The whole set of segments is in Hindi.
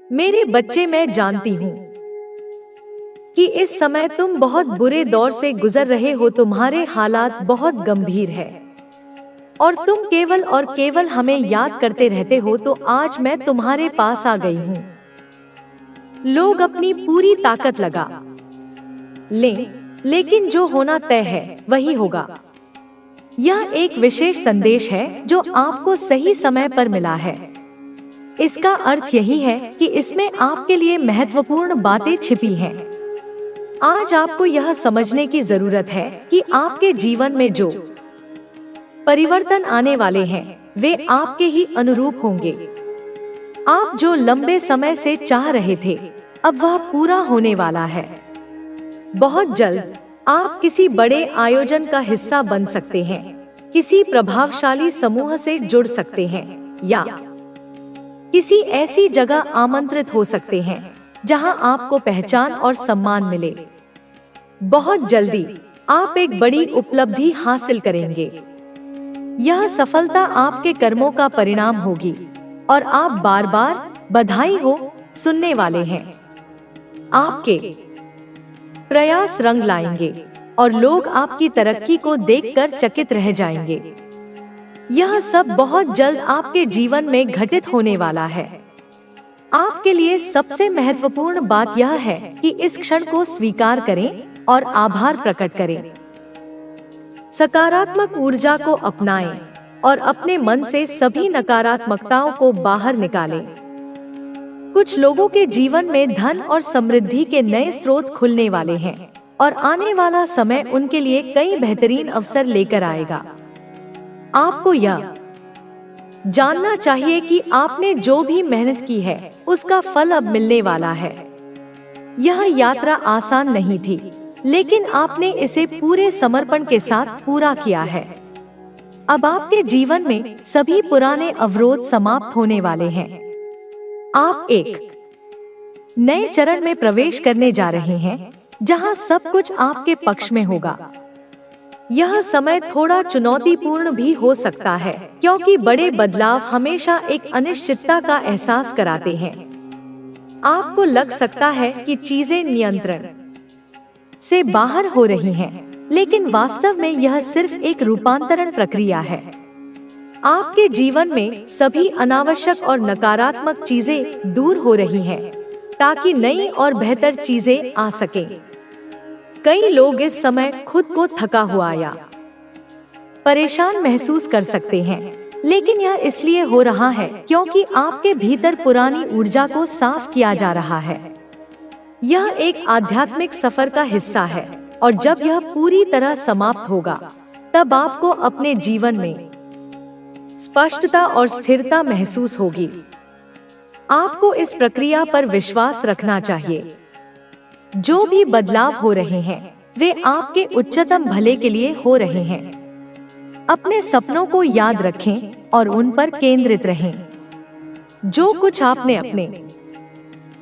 मेरे बच्चे, मैं जानती हूँ कि इस समय तुम बहुत बुरे दौर से गुजर रहे हो। तुम्हारे हालात बहुत गंभीर है और तुम केवल और केवल हमें याद करते रहते हो। तो आज मैं तुम्हारे पास आ गई हूँ। लोग अपनी पूरी ताकत लगा लें, लेकिन जो होना तय है वही होगा। यह एक विशेष संदेश है जो आपको सही समय पर मिला है। इसका अर्थ यही है कि इसमें आपके लिए महत्वपूर्ण बातें छिपी हैं। आज आपको यह समझने की जरूरत है कि आपके जीवन में जो परिवर्तन आने वाले हैं वे आपके ही अनुरूप होंगे। आप जो लंबे समय से चाह रहे थे, अब वह पूरा होने वाला है। बहुत जल्द आप किसी बड़े आयोजन का हिस्सा बन सकते हैं, किसी प्रभावशाली समूह से जुड़ सकते हैं या किसी ऐसी जगह आमंत्रित हो सकते हैं जहां आपको पहचान और सम्मान मिले। बहुत जल्दी आप एक बड़ी उपलब्धि हासिल करेंगे। यह सफलता आपके कर्मों का परिणाम होगी और आप बार बार बधाई हो सुनने वाले हैं। आपके प्रयास रंग लाएंगे और लोग आपकी तरक्की को देखकर चकित रह जाएंगे। यह सब बहुत जल्द आपके जीवन में घटित होने वाला है। आपके लिए सबसे महत्वपूर्ण बात यह है कि इस क्षण को स्वीकार करें और आभार प्रकट करें। सकारात्मक ऊर्जा को अपनाएं और अपने मन से सभी नकारात्मकताओं को बाहर निकालें। कुछ लोगों के जीवन में धन और समृद्धि के नए स्रोत खुलने वाले हैं और आने वाला समय उनके लिए कई बेहतरीन अवसर लेकर आएगा। आपको यह जानना चाहिए कि आपने जो भी मेहनत की है उसका फल अब मिलने वाला है। यह यात्रा आसान नहीं थी, लेकिन आपने इसे पूरे समर्पण के साथ पूरा किया है। अब आपके जीवन में सभी पुराने अवरोध समाप्त होने वाले हैं। आप एक नए चरण में प्रवेश करने जा रहे हैं जहां सब कुछ आपके पक्ष में होगा। यह समय थोड़ा चुनौतीपूर्ण भी हो सकता है, क्योंकि बड़े बदलाव हमेशा एक अनिश्चितता का एहसास कराते हैं। आपको लग सकता है कि चीजें नियंत्रण से बाहर हो रही हैं, लेकिन वास्तव में यह सिर्फ एक रूपांतरण प्रक्रिया है। आपके जीवन में सभी अनावश्यक और नकारात्मक चीजें दूर हो रही हैं, ताकि नई और बेहतर चीजें आ सकें। कई लोग इस समय खुद को थका हुआ या परेशान महसूस कर सकते हैं, लेकिन यह इसलिए हो रहा है क्योंकि आपके भीतर पुरानी ऊर्जा को साफ किया जा रहा है। यह एक आध्यात्मिक सफर का हिस्सा है और जब यह पूरी तरह समाप्त होगा, तब आपको अपने जीवन में स्पष्टता और स्थिरता महसूस होगी। आपको इस प्रक्रिया पर विश्वास रखना चाहिए। जो भी बदलाव हो रहे हैं वे आपके उच्चतम भले के लिए हो रहे हैं। अपने सपनों को याद रखें और उन पर केंद्रित रहें। जो कुछ आपने अपने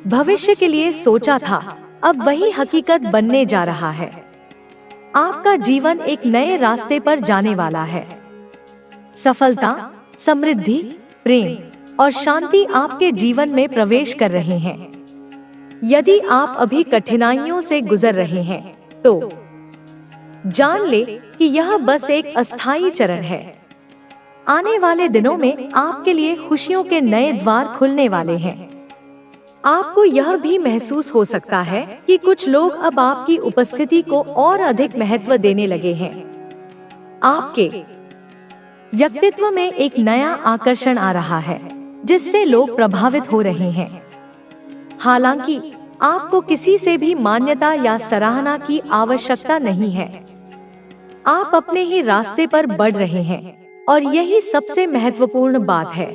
भविष्य के लिए सोचा था, अब वही हकीकत बनने जा रहा है। आपका जीवन एक नए रास्ते पर जाने वाला है। सफलता, समृद्धि, प्रेम और शांति आपके जीवन में प्रवेश कर रहे हैं। यदि आप अभी कठिनाइयों से गुजर रहे हैं, तो जान ले कि यह बस एक अस्थायी चरण है। आने वाले दिनों में आपके लिए खुशियों के नए द्वार खुलने वाले हैं। आपको यह भी महसूस हो सकता है कि कुछ लोग अब आपकी उपस्थिति को और अधिक महत्व देने लगे हैं। आपके व्यक्तित्व में एक नया आकर्षण आ रहा है, जिससे लोग प्रभावित हो रहे हैं। हालांकि आपको किसी से भी मान्यता या सराहना की आवश्यकता नहीं है। आप अपने ही रास्ते पर बढ़ रहे हैं और यही सबसे महत्वपूर्ण बात है।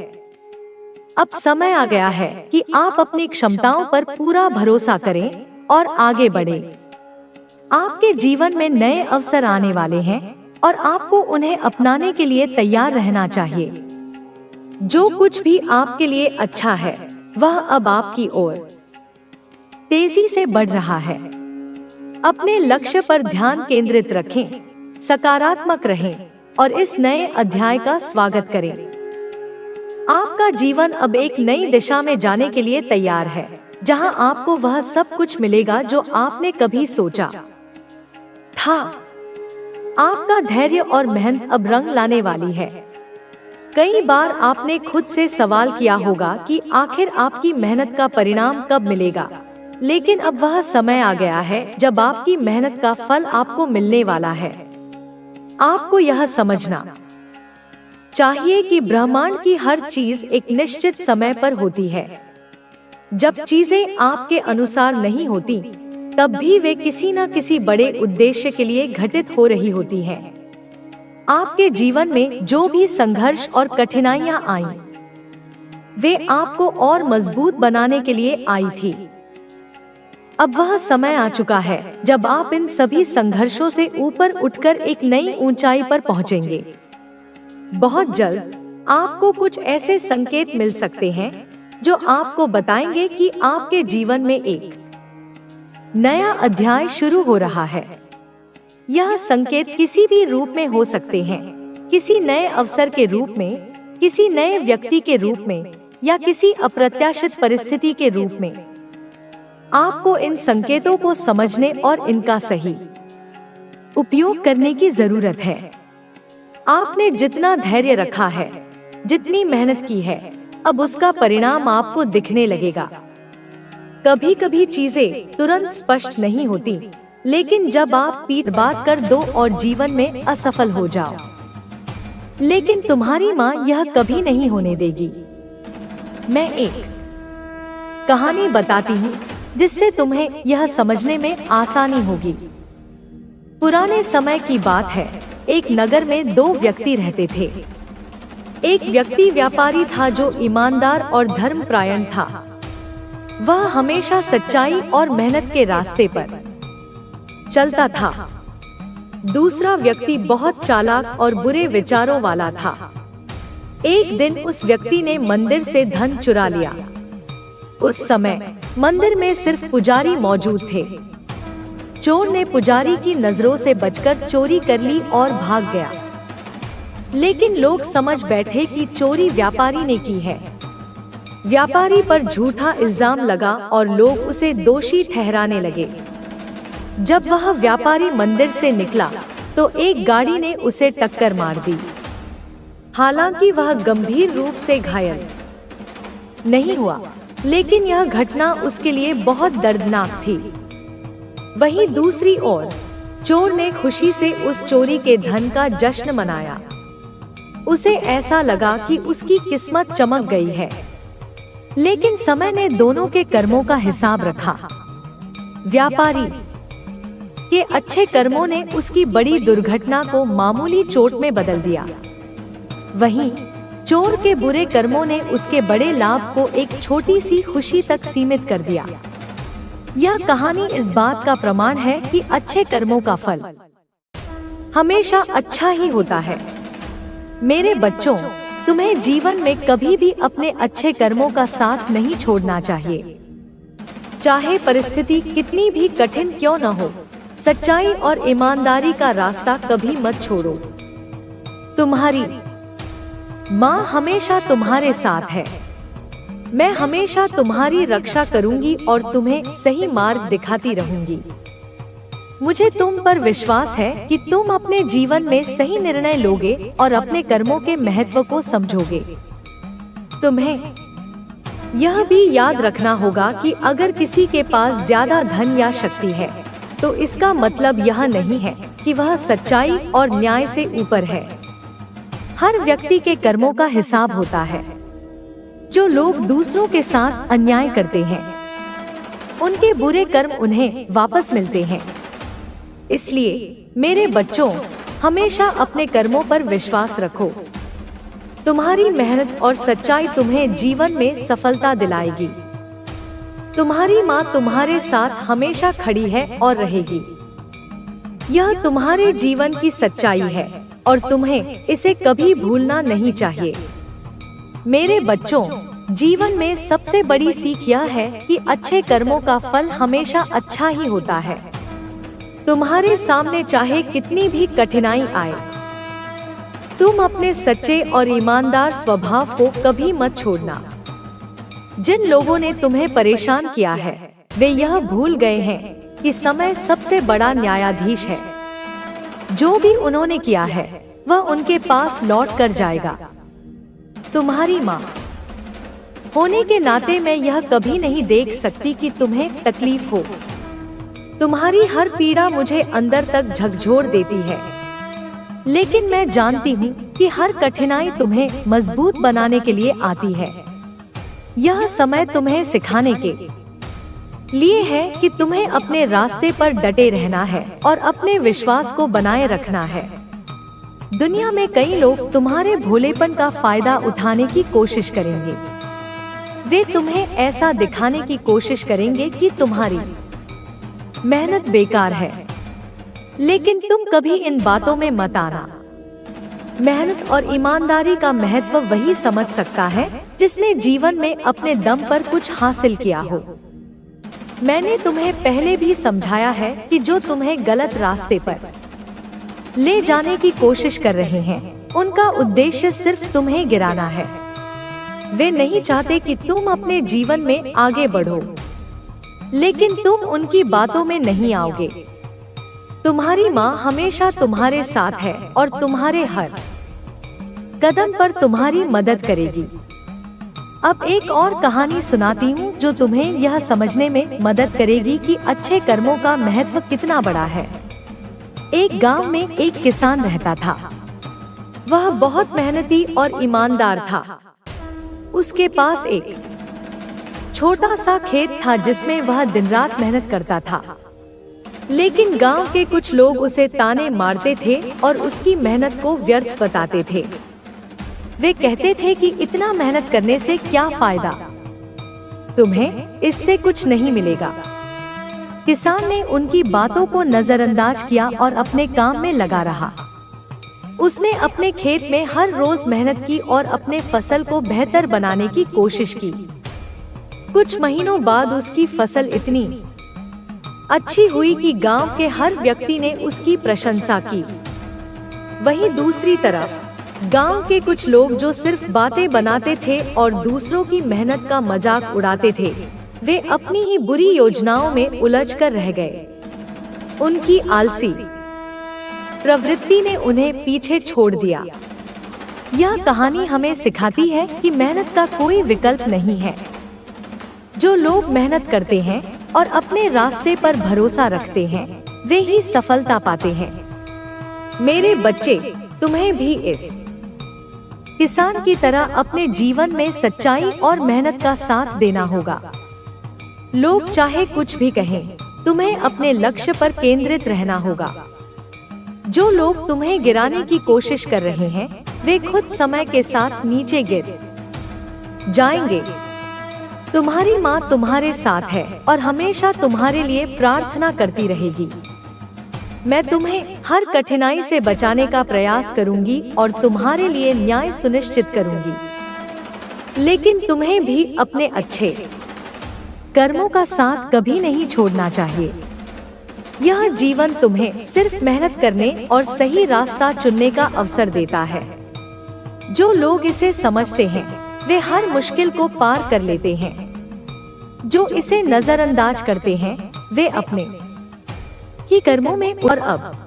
अब समय आ गया है कि आप अपनी क्षमताओं पर पूरा भरोसा करें और आगे बढ़ें। आपके जीवन में नए अवसर आने वाले हैं और आपको उन्हें अपनाने के लिए तैयार रहना चाहिए। जो कुछ भी आपके लिए अच्छा है, वह अब आपकी ओर तेजी से बढ़ रहा है। अपने लक्ष्य पर ध्यान केंद्रित रखें, सकारात्मक रहें और इस नए अध्याय का स्वागत करें। आपका जीवन अब एक नई दिशा में जाने के लिए तैयार है, जहां आपको वह सब कुछ मिलेगा जो आपने कभी सोचा था। आपका धैर्य और मेहनत अब रंग लाने वाली है। कई बार आपने खुद से सवाल किया होगा कि आखिर आपकी मेहनत का परिणाम कब मिलेगा, लेकिन अब वह समय आ गया है जब आपकी मेहनत का फल आपको मिलने वाला है। आपको यह समझना चाहिए कि ब्रह्मांड की हर चीज एक निश्चित समय पर होती है। जब चीजें आपके अनुसार नहीं होती, तब भी वे किसी न किसी बड़े उद्देश्य के लिए घटित हो रही होती हैं। आपके जीवन में जो भी संघर्ष और कठिनाइयां आईं, वे आपको और मजबूत बनाने के लिए आई थी। अब वह समय आ चुका है जब आप इन सभी संघर्षों से ऊपर उठकर एक नई ऊंचाई पर पहुंचेंगे। बहुत जल्द आपको कुछ ऐसे संकेत मिल सकते हैं जो आपको बताएंगे कि आपके जीवन में एक नया अध्याय शुरू हो रहा है। यह संकेत किसी भी रूप में हो सकते हैं, किसी नए अवसर के रूप में, किसी नए व्यक्ति के रूप में, या किसी अप्रत्याशित परिस्थिति के रूप में। आपको इन संकेतों को समझने और इनका सही उपयोग करने की जरूरत है। आपने जितना धैर्य रखा है, जितनी मेहनत की है, अब उसका परिणाम आपको दिखने लगेगा। कभी कभी चीजें तुरंत स्पष्ट नहीं होती, लेकिन जब आप पीठ बात कर दो और जीवन में असफल हो जाओ, लेकिन तुम्हारी माँ यह कभी नहीं होने देगी। मैं एक कहानी बताती हूँ जिससे तुम्हें यह समझने में आसानी होगी। पुराने समय की बात है, एक नगर में दो व्यक्ति रहते थे। एक व्यक्ति व्यापारी था जो ईमानदार और धर्मपरायण था। वह हमेशा सच्चाई और मेहनत के रास्ते पर चलता था। दूसरा व्यक्ति बहुत चालाक और बुरे विचारों वाला था। एक दिन उस व्यक्ति ने मंदिर से धन चुरा लिया। उस समय मंदिर में सिर्फ पुजारी मौजूद थे। चोर ने पुजारी की नजरों से बचकर चोरी कर ली और भाग गया। लेकिन लोग समझ बैठे कि चोरी व्यापारी ने की है। व्यापारी पर झूठा इल्जाम लगा और लोग उसे दोषी ठहराने लगे। जब वह व्यापारी मंदिर से निकला तो एक गाड़ी ने उसे टक्कर मार दी। हालांकि वह गंभीर रूप से घायल नहीं हुआ, लेकिन यह घटना उसके लिए बहुत दर्दनाक थी। वहीं दूसरी ओर चोर ने खुशी से उस चोरी के धन का जश्न मनाया। उसे ऐसा लगा कि उसकी किस्मत चमक गई है। लेकिन समय ने दोनों के कर्मों का हिसाब रखा। व्यापारी के अच्छे कर्मों ने उसकी बड़ी दुर्घटना को मामूली चोट में बदल दिया। वहीं चोर के बुरे कर्मों ने उसके बड़े लाभ को एक छोटी सी खुशी तक सीमित कर दिया। यह कहानी इस बात का प्रमाण है कि अच्छे कर्मों का फल हमेशा अच्छा ही होता है। मेरे बच्चों, तुम्हें जीवन में कभी भी अपने अच्छे कर्मों का साथ नहीं छोड़ना चाहिए। चाहे परिस्थिति कितनी भी कठिन क्यों न हो, सच्चाई और ईमानदारी का रास्ता कभी मत छोड़ो। तुम्हारी माँ हमेशा तुम्हारे साथ है। मैं हमेशा तुम्हारी रक्षा करूंगी और तुम्हें सही मार्ग दिखाती रहूंगी। मुझे तुम पर विश्वास है कि तुम अपने जीवन में सही निर्णय लोगे और अपने कर्मों के महत्व को समझोगे। तुम्हें यह भी याद रखना होगा कि अगर किसी के पास ज्यादा धन या शक्ति है, तो इसका मतलब यह नहीं है कि वह सच्चाई और न्याय से ऊपर है। हर व्यक्ति के कर्मों का हिसाब होता है। जो लोग दूसरों के साथ अन्याय करते हैं, उनके बुरे कर्म उन्हें वापस मिलते हैं। इसलिए मेरे बच्चों, हमेशा अपने कर्मों पर विश्वास रखो। तुम्हारी मेहनत और सच्चाई तुम्हें जीवन में सफलता दिलाएगी। तुम्हारी माँ तुम्हारे साथ हमेशा खड़ी है और रहेगी। यह तुम्हारे जीवन की सच्चाई है और तुम्हें इसे कभी भूलना नहीं चाहिए। मेरे बच्चों, जीवन में सबसे बड़ी सीख यह है कि अच्छे कर्मों का फल हमेशा अच्छा ही होता है। तुम्हारे सामने चाहे कितनी भी कठिनाई आए, तुम अपने सच्चे और ईमानदार स्वभाव को कभी मत छोड़ना। जिन लोगों ने तुम्हें परेशान किया है वे यह भूल गए हैं कि समय सबसे बड़ा न्यायाधीश है। जो भी उन्होंने किया है वह उनके पास लौट कर जाएगा। तुम्हारी माँ होने के नाते मैं यह कभी नहीं देख सकती कि तुम्हें तकलीफ हो। तुम्हारी हर पीड़ा मुझे अंदर तक झकझोर देती है, लेकिन मैं जानती हूँ कि हर कठिनाई तुम्हें मजबूत बनाने के लिए आती है। यह समय तुम्हें सिखाने के लिए है कि तुम्हें अपने रास्ते पर डटे रहना है और अपने विश्वास को बनाए रखना है। दुनिया में कई लोग तुम्हारे भोलेपन का फायदा उठाने की कोशिश करेंगे। वे तुम्हें ऐसा दिखाने की कोशिश करेंगे कि तुम्हारी मेहनत बेकार है, लेकिन तुम कभी इन बातों में मत आना। मेहनत और ईमानदारी का महत्व वही समझ सकता है जिसने जीवन में अपने दम पर कुछ हासिल किया हो। मैंने तुम्हें पहले भी समझाया है कि जो तुम्हें गलत रास्ते पर ले जाने की कोशिश कर रहे हैं उनका उद्देश्य सिर्फ तुम्हें गिराना है। वे नहीं चाहते कि तुम अपने जीवन में आगे बढ़ो, लेकिन तुम उनकी बातों में नहीं आओगे। तुम्हारी माँ हमेशा तुम्हारे साथ है और तुम्हारे हर कदम पर तुम्हारी मदद करेगी। अब एक और कहानी सुनाती हूँ जो तुम्हें यह समझने में मदद करेगी कि अच्छे कर्मों का महत्व कितना बड़ा है। एक गांव में एक किसान रहता था। वह बहुत मेहनती और ईमानदार था। उसके पास एक छोटा सा खेत था जिसमें वह दिन रात मेहनत करता था, लेकिन गांव के कुछ लोग उसे ताने मारते थे और उसकी मेहनत को व्यर्थ बताते थे। वे कहते थे कि इतना मेहनत करने से क्या फायदा, तुम्हें इससे कुछ नहीं मिलेगा। किसान ने उनकी बातों को नजरअंदाज किया और अपने काम में लगा रहा। उसने अपने खेत में हर रोज मेहनत की और अपने फसल को बेहतर बनाने की कोशिश की। कुछ महीनों बाद उसकी फसल इतनी अच्छी हुई कि गांव के हर व्यक्ति ने उसकी प्रशंसा की। वहीं दूसरी तरफ गांव के कुछ लोग जो सिर्फ बातें बनाते थे और दूसरों की मेहनत का मजाक उड़ाते थे, वे अपनी ही बुरी योजनाओं में उलझकर रह गए। उनकी आलसी प्रवृत्ति ने उन्हें पीछे छोड़ दिया। यह कहानी हमें सिखाती है कि मेहनत का कोई विकल्प नहीं है। जो लोग मेहनत करते हैं और अपने रास्ते पर भरोसा रखते हैं, वे ही सफलता पाते हैं। मेरे बच्चे, तुम्हें भी इस किसान की तरह अपने जीवन में सच्चाई और मेहनत का साथ देना होगा। लोग चाहे कुछ भी कहें, तुम्हें अपने लक्ष्य पर केंद्रित रहना होगा। जो लोग तुम्हें गिराने की कोशिश कर रहे हैं, वे खुद समय के साथ नीचे गिर जाएंगे। तुम्हारी माँ तुम्हारे साथ है और हमेशा तुम्हारे लिए प्रार्थना करती रहेगी। मैं तुम्हें हर कठिनाई से बचाने का प्रयास करूंगी और तुम्हारे लिए न्याय सुनिश्चित करूंगी, लेकिन तुम्हें भी अपने अच्छे कर्मों का साथ कभी नहीं छोड़ना चाहिए। यह जीवन तुम्हें सिर्फ मेहनत करने और सही रास्ता चुनने का अवसर देता है। जो लोग इसे समझते हैं, वे हर मुश्किल को पार कर लेते हैं। जो इसे नजरअंदाज करते हैं, वे अपने ही कर्मों में और अब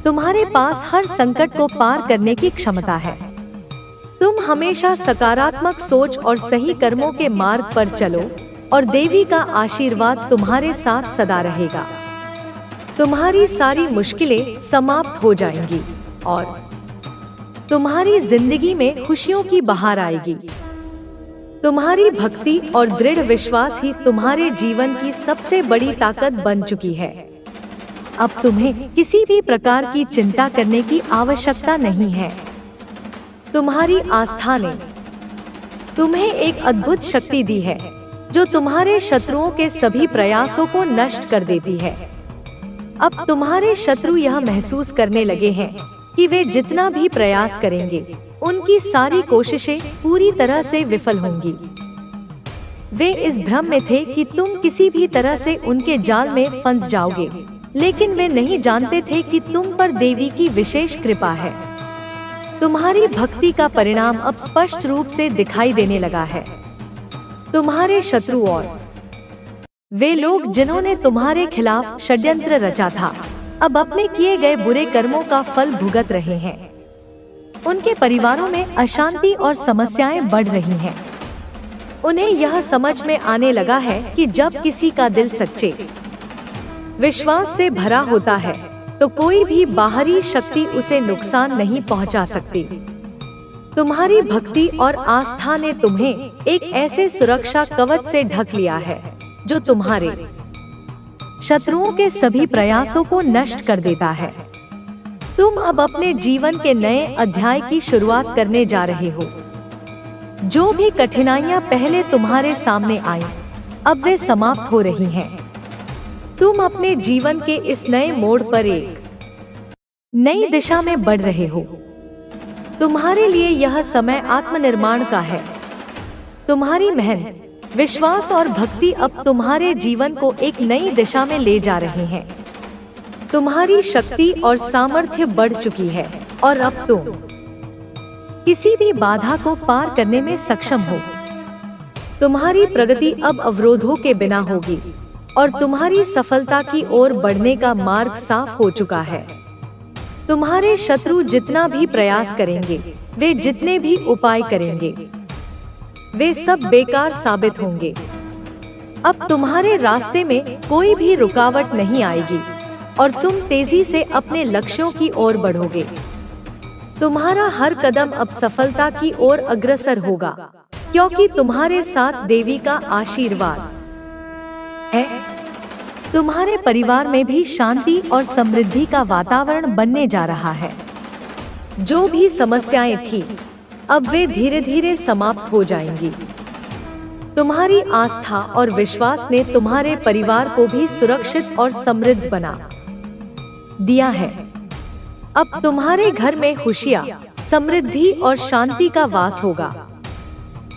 तुम्हारे पास हर संकट को पार करने की क्षमता है। तुम हमेशा सकारात्मक सोच और सही कर्मों के मार्ग पर चलो और देवी का आशीर्वाद तुम्हारे साथ सदा रहेगा। तुम्हारी सारी मुश्किलें समाप्त हो जाएंगी और तुम्हारी जिंदगी में खुशियों की बहार आएगी। तुम्हारी भक्ति और दृढ़ विश्वास ही तुम्हारे जीवन की सबसे बड़ी ताकत बन चुकी है। अब तुम्हें किसी भी प्रकार की चिंता करने की आवश्यकता नहीं है। तुम्हारी आस्था ने तुम्हें एक अद्भुत शक्ति दी है जो तुम्हारे शत्रुओं के सभी प्रयासों को नष्ट कर देती है। अब तुम्हारे शत्रु यह महसूस करने लगे हैं कि वे जितना भी प्रयास करेंगे, उनकी सारी कोशिशें पूरी तरह से विफल होंगी। वे इस भ्रम में थे कि तुम किसी भी तरह से उनके जाल में फंस जाओगे, लेकिन वे नहीं जानते थे कि तुम पर देवी की विशेष कृपा है। तुम्हारी भक्ति का परिणाम अब स्पष्ट रूप से दिखाई देने लगा है। तुम्हारे शत्रु और वे लोग जिन्होंने तुम्हारे खिलाफ षड्यंत्र रचा था, अब अपने किए गए बुरे कर्मों का फल भुगत रहे हैं। उनके परिवारों में अशांति और समस्याएं बढ़ रही हैं। उन्हें यह समझ में आने लगा है कि जब किसी का दिल सच्चे विश्वास से भरा होता है तो कोई भी बाहरी शक्ति उसे नुकसान नहीं पहुंचा सकती। तुम्हारी भक्ति और आस्था ने तुम्हें एक ऐसे सुरक्षा कवच से ढक लिया है जो तुम्हारे शत्रुओं के सभी प्रयासों को नष्ट कर देता है। तुम अब अपने जीवन के नए अध्याय की शुरुआत करने जा रहे हो। जो भी कठिनाइयां पहले तुम्हारे सामने आई, अब वे समाप्त हो रही हैं। तुम अपने जीवन के इस नए मोड़ पर एक नई दिशा में बढ़ रहे हो। तुम्हारे लिए यह समय आत्मनिर्माण का है। तुम्हारी मेहनत, विश्वास और भक्ति अब तुम्हारे जीवन को एक नई दिशा में ले जा रहे हैं। तुम्हारी शक्ति और सामर्थ्य बढ़ चुकी है और अब तुम किसी भी बाधा को पार करने में सक्षम हो। तुम्हारी प्रगति अब अवरोधों के बिना होगी और तुम्हारी सफलता की ओर बढ़ने का मार्ग साफ हो चुका है। तुम्हारे शत्रु जितना भी प्रयास करेंगे, वे जितने भी उपाय करेंगे, वे सब बेकार साबित होंगे। अब तुम्हारे रास्ते में कोई भी रुकावट नहीं आएगी और तुम तेजी से अपने लक्ष्यों की ओर बढ़ोगे। तुम्हारा हर कदम अब सफलता की ओर अग्रसर होगा, क्योंकि तुम्हारे साथ देवी का आशीर्वाद है। तुम्हारे परिवार में भी शांति और समृद्धि का वातावरण बनने जा रहा है। जो भी समस्याएं थी, अब वे धीरे धीरे समाप्त हो जाएंगी। तुम्हारी आस्था और विश्वास ने तुम्हारे परिवार को भी सुरक्षित और समृद्ध बना दिया है। अब तुम्हारे घर में खुशियां, समृद्धि और शांति का वास होगा।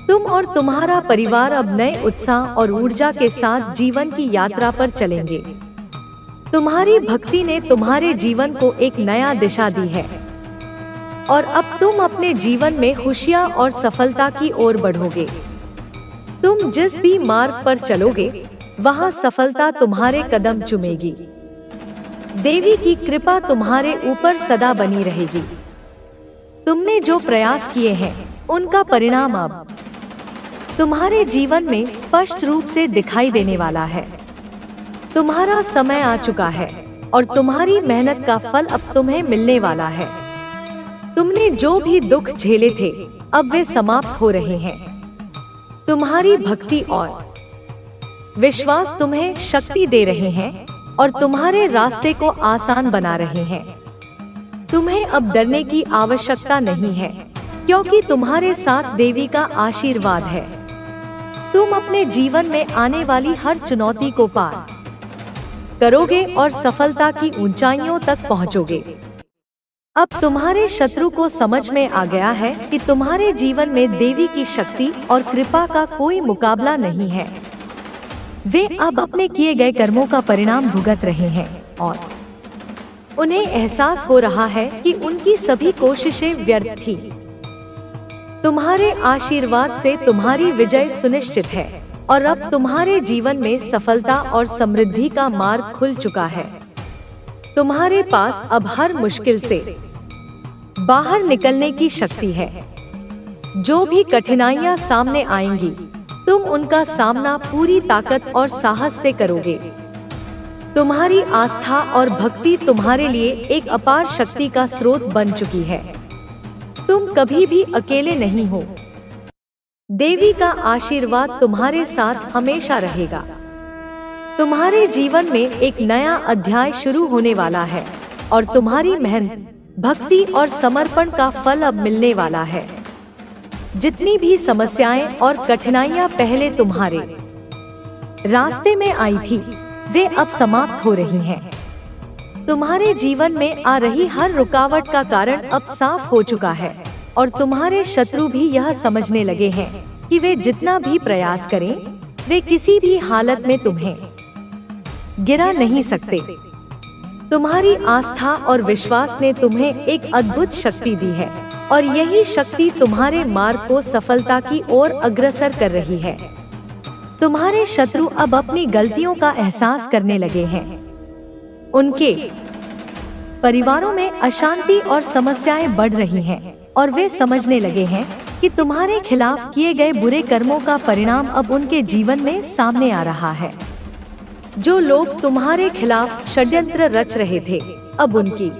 तुम और तुम्हारा परिवार अब नए उत्साह और ऊर्जा के साथ जीवन की यात्रा पर चलेंगे। तुम्हारी भक्ति ने तुम्हारे जीवन को एक नया दिशा दी है और अब तुम अपने जीवन में खुशियां और सफलता की ओर बढ़ोगे। तुम जिस भी मार्ग पर चलोगे, वहां सफलता तुम्हारे कदम चूमेगी। देवी की कृपा तुम्हारे ऊपर सदा बनी रहेगी। तुमने जो प्रयास किए हैं, उनका परिणाम अब तुम्हारे जीवन में स्पष्ट रूप से दिखाई देने वाला है। तुम्हारा समय आ चुका है और तुम्हारी मेहनत का फल अब तुम्हें मिलने वाला है। तुमने जो भी दुख झेले थे, अब वे समाप्त हो रहे हैं। तुम्हारी भक्ति और विश्वास तुम्हें शक्ति दे रहे हैं और तुम्हारे रास्ते को आसान बना रहे हैं। तुम्हें अब डरने की आवश्यकता नहीं है, क्योंकि तुम्हारे साथ देवी का आशीर्वाद है। तुम अपने जीवन में आने वाली हर चुनौती को पार करोगे और सफलता की ऊंचाइयों तक पहुंचोगे। अब तुम्हारे शत्रु को समझ में आ गया है कि तुम्हारे जीवन में देवी की शक्ति और कृपा का कोई मुकाबला नहीं है। वे अब अपने किए गए कर्मों का परिणाम भुगत रहे हैं और उन्हें एहसास हो रहा है कि उनकी सभी कोशिशें व्यर्थ थी। तुम्हारे आशीर्वाद से तुम्हारी विजय सुनिश्चित है और अब तुम्हारे जीवन में सफलता और समृद्धि का मार्ग खुल चुका है। तुम्हारे पास अब हर मुश्किल से बाहर निकलने की शक्ति है। जो भी कठिनाइयां सामने आएंगी, तुम उनका सामना पूरी ताकत और साहस से करोगे। तुम्हारी आस्था और भक्ति तुम्हारे लिए एक अपार शक्ति का स्रोत बन चुकी है। तुम कभी भी अकेले नहीं हो। देवी का आशीर्वाद तुम्हारे साथ हमेशा रहेगा। तुम्हारे जीवन में एक नया अध्याय शुरू होने वाला है और तुम्हारी मेहनत, भक्ति और समर्पण का फल अब मिलने वाला है। जितनी भी समस्याएं और कठिनाइयां पहले तुम्हारे रास्ते में आई थी, वे अब समाप्त हो रही हैं। तुम्हारे जीवन में आ रही हर रुकावट का कारण अब साफ हो चुका है और तुम्हारे शत्रु भी यह समझने लगे हैं कि वे जितना भी प्रयास करें, वे किसी भी हालत में तुम्हें गिरा नहीं सकते। तुम्हारी आस्था और विश्वास ने तुम्हें एक अद्भुत शक्ति दी है और यही शक्ति तुम्हारे मार्ग को सफलता की ओर अग्रसर कर रही है। तुम्हारे शत्रु अब अपनी गलतियों का एहसास करने लगे हैं। उनके परिवारों में अशांति और समस्याएं बढ़ रही हैं और वे समझने लगे हैं कि तुम्हारे खिलाफ किए गए बुरे कर्मों का परिणाम अब उनके जीवन में सामने आ रहा है। जो लोग तुम्हारे खिलाफ षड्यंत्र रच रहे थे, अब उनकी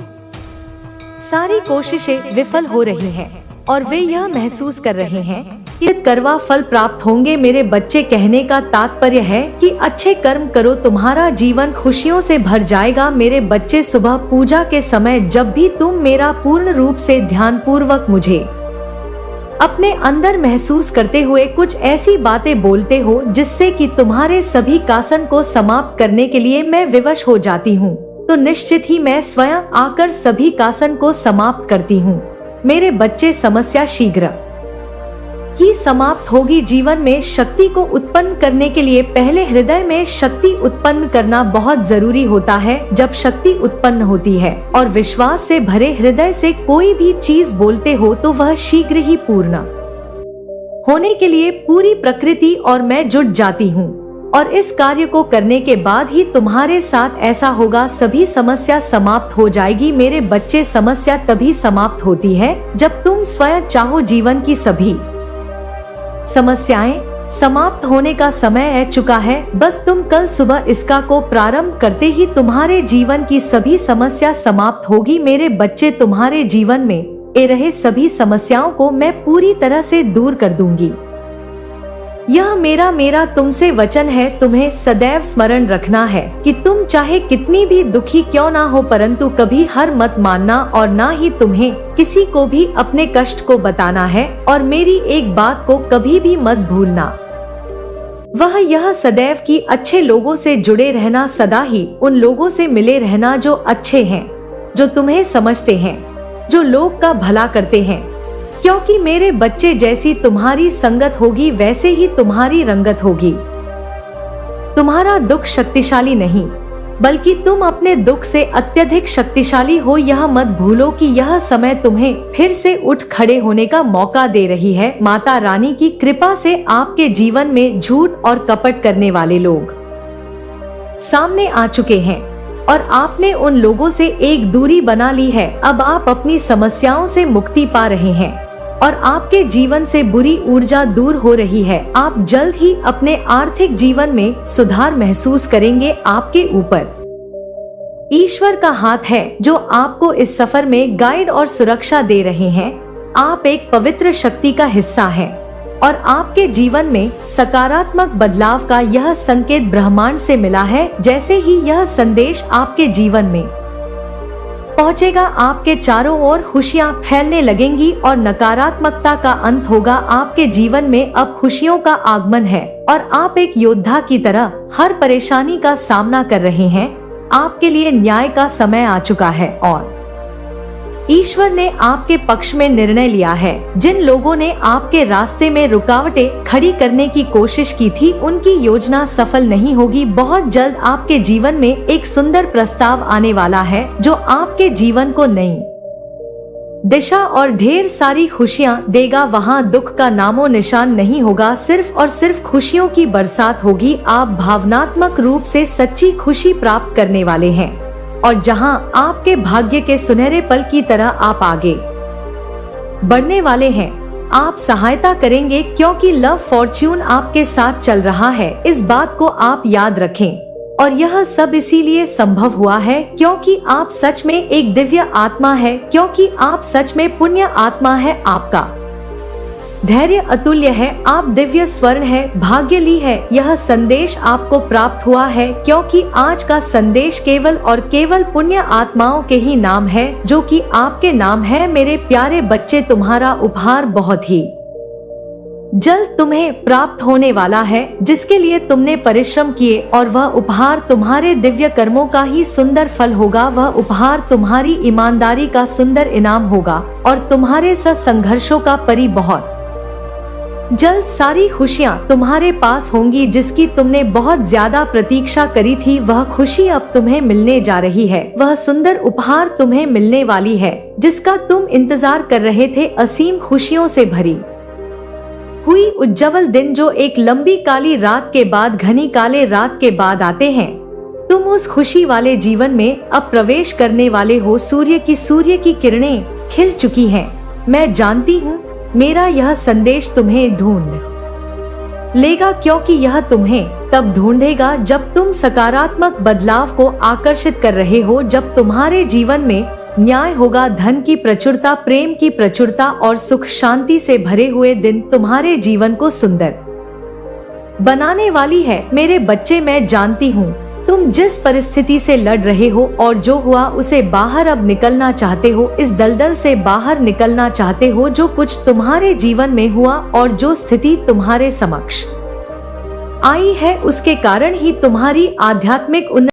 सारी कोशिशें विफल हो रही हैं और वे यह महसूस कर रहे हैं कि करवा फल प्राप्त होंगे। मेरे बच्चे, कहने का तात्पर्य है कि अच्छे कर्म करो, तुम्हारा जीवन खुशियों से भर जाएगा। मेरे बच्चे, सुबह पूजा के समय जब भी तुम मेरा पूर्ण रूप से ध्यान पूर्वक मुझे अपने अंदर महसूस करते हुए कुछ ऐसी बातें बोलते हो जिससे कि तुम्हारे सभी कासन को समाप्त करने के लिए मैं विवश हो जाती हूँ, तो निश्चित ही मैं स्वयं आकर सभी कासन को समाप्त करती हूँ। मेरे बच्चे, समस्या शीघ्र ही समाप्त होगी। जीवन में शक्ति को उत्पन्न करने के लिए पहले हृदय में शक्ति उत्पन्न करना बहुत जरूरी होता है। जब शक्ति उत्पन्न होती है और विश्वास से भरे हृदय से कोई भी चीज बोलते हो तो वह शीघ्र ही पूर्ण होने के लिए पूरी प्रकृति और मैं जुट जाती हूँ, और इस कार्य को करने के बाद ही तुम्हारे साथ ऐसा होगा। सभी समस्या समाप्त हो जाएगी। मेरे बच्चे, समस्या तभी समाप्त होती है जब तुम स्वयं चाहो। जीवन की सभी समस्याएं समाप्त होने का समय आ चुका है। बस तुम कल सुबह इसका को प्रारंभ करते ही तुम्हारे जीवन की सभी समस्या समाप्त होगी। मेरे बच्चे, तुम्हारे जीवन में ए रहे सभी समस्याओं को मैं पूरी तरह से दूर कर दूंगी। यह मेरा तुमसे वचन है। तुम्हें सदैव स्मरण रखना है कि तुम चाहे कितनी भी दुखी क्यों ना हो, परंतु कभी हार मत मानना और ना ही तुम्हें किसी को भी अपने कष्ट को बताना है। और मेरी एक बात को कभी भी मत भूलना, वह यह सदैव कि अच्छे लोगों से जुड़े रहना, सदा ही उन लोगों से मिले रहना जो अच्छे हैं, जो तुम्हें समझते हैं, जो लोग का भला करते हैं। क्योंकि मेरे बच्चे, जैसी तुम्हारी संगत होगी वैसे ही तुम्हारी रंगत होगी। तुम्हारा दुख शक्तिशाली नहीं, बल्कि तुम अपने दुख से अत्यधिक शक्तिशाली हो। यह मत भूलो कि यह समय तुम्हें फिर से उठ खड़े होने का मौका दे रही है। माता रानी की कृपा से आपके जीवन में झूठ और कपट करने वाले लोग सामने आ चुके हैं और आपने उन लोगों से एक दूरी बना ली है। अब आप अपनी समस्याओं से मुक्ति पा रहे हैं और आपके जीवन से बुरी ऊर्जा दूर हो रही है। आप जल्द ही अपने आर्थिक जीवन में सुधार महसूस करेंगे। आपके ऊपर ईश्वर का हाथ है जो आपको इस सफर में गाइड और सुरक्षा दे रहे हैं। आप एक पवित्र शक्ति का हिस्सा हैं और आपके जीवन में सकारात्मक बदलाव का यह संकेत ब्रह्मांड से मिला है। जैसे ही यह संदेश आपके जीवन में पहुंचेगा, आपके चारों ओर खुशियां फैलने लगेंगी और नकारात्मकता का अंत होगा। आपके जीवन में अब खुशियों का आगमन है और आप एक योद्धा की तरह हर परेशानी का सामना कर रहे हैं। आपके लिए न्याय का समय आ चुका है और ईश्वर ने आपके पक्ष में निर्णय लिया है। जिन लोगों ने आपके रास्ते में रुकावटें खड़ी करने की कोशिश की थी, उनकी योजना सफल नहीं होगी। बहुत जल्द आपके जीवन में एक सुंदर प्रस्ताव आने वाला है जो आपके जीवन को नई दिशा और ढेर सारी खुशियां देगा। वहां दुख का नामो निशान नहीं होगा, सिर्फ और सिर्फ खुशियों की बरसात होगी। आप भावनात्मक रूप से सच्ची खुशी प्राप्त करने वाले हैं और जहां आपके भाग्य के सुनहरे पल की तरह आप आगे बढ़ने वाले हैं, आप सहायता करेंगे क्योंकि लव फॉर्च्यून आपके साथ चल रहा है। इस बात को आप याद रखें और यह सब इसीलिए संभव हुआ है क्योंकि आप सच में एक दिव्य आत्मा है, क्योंकि आप सच में पुण्य आत्मा है। आपका धैर्य अतुल्य है, आप दिव्य स्वर्ण है, भाग्यली है। यह संदेश आपको प्राप्त हुआ है क्योंकि आज का संदेश केवल और केवल पुण्य आत्माओं के ही नाम है, जो कि आपके नाम है। मेरे प्यारे बच्चे, तुम्हारा उपहार बहुत ही जल्द तुम्हें प्राप्त होने वाला है, जिसके लिए तुमने परिश्रम किए, और वह उपहार तुम्हारे दिव्य कर्मों का ही सुंदर फल होगा। वह उपहार तुम्हारी ईमानदारी का सुंदर इनाम होगा और तुम्हारे संघर्षों का परी बहुत जल्द सारी खुशियाँ तुम्हारे पास होंगी जिसकी तुमने बहुत ज्यादा प्रतीक्षा करी थी। वह खुशी अब तुम्हें मिलने जा रही है। वह सुंदर उपहार तुम्हें मिलने वाली है जिसका तुम इंतजार कर रहे थे। असीम खुशियों से भरी हुई उज्जवल दिन जो एक लंबी काली रात के बाद, घनी काले रात के बाद आते हैं। तुम उस खुशी वाले जीवन में अब प्रवेश करने वाले हो। सूर्य की किरणें खिल चुकी हैं। मैं जानती हूँ मेरा यह संदेश तुम्हें ढूंढ लेगा, क्योंकि यह तुम्हें तब ढूंढेगा जब तुम सकारात्मक बदलाव को आकर्षित कर रहे हो, जब तुम्हारे जीवन में न्याय होगा, धन की प्रचुरता, प्रेम की प्रचुरता और सुख शांति से भरे हुए दिन तुम्हारे जीवन को सुंदर बनाने वाली है। मेरे बच्चे, मैं जानती हूँ तुम जिस परिस्थिति से लड़ रहे हो और जो हुआ उसे बाहर अब निकलना चाहते हो। इस दलदल से बाहर निकलना चाहते हो जो कुछ तुम्हारे जीवन में हुआ और जो स्थिति तुम्हारे समक्ष आई है, उसके कारण ही तुम्हारी आध्यात्मिक उन्नति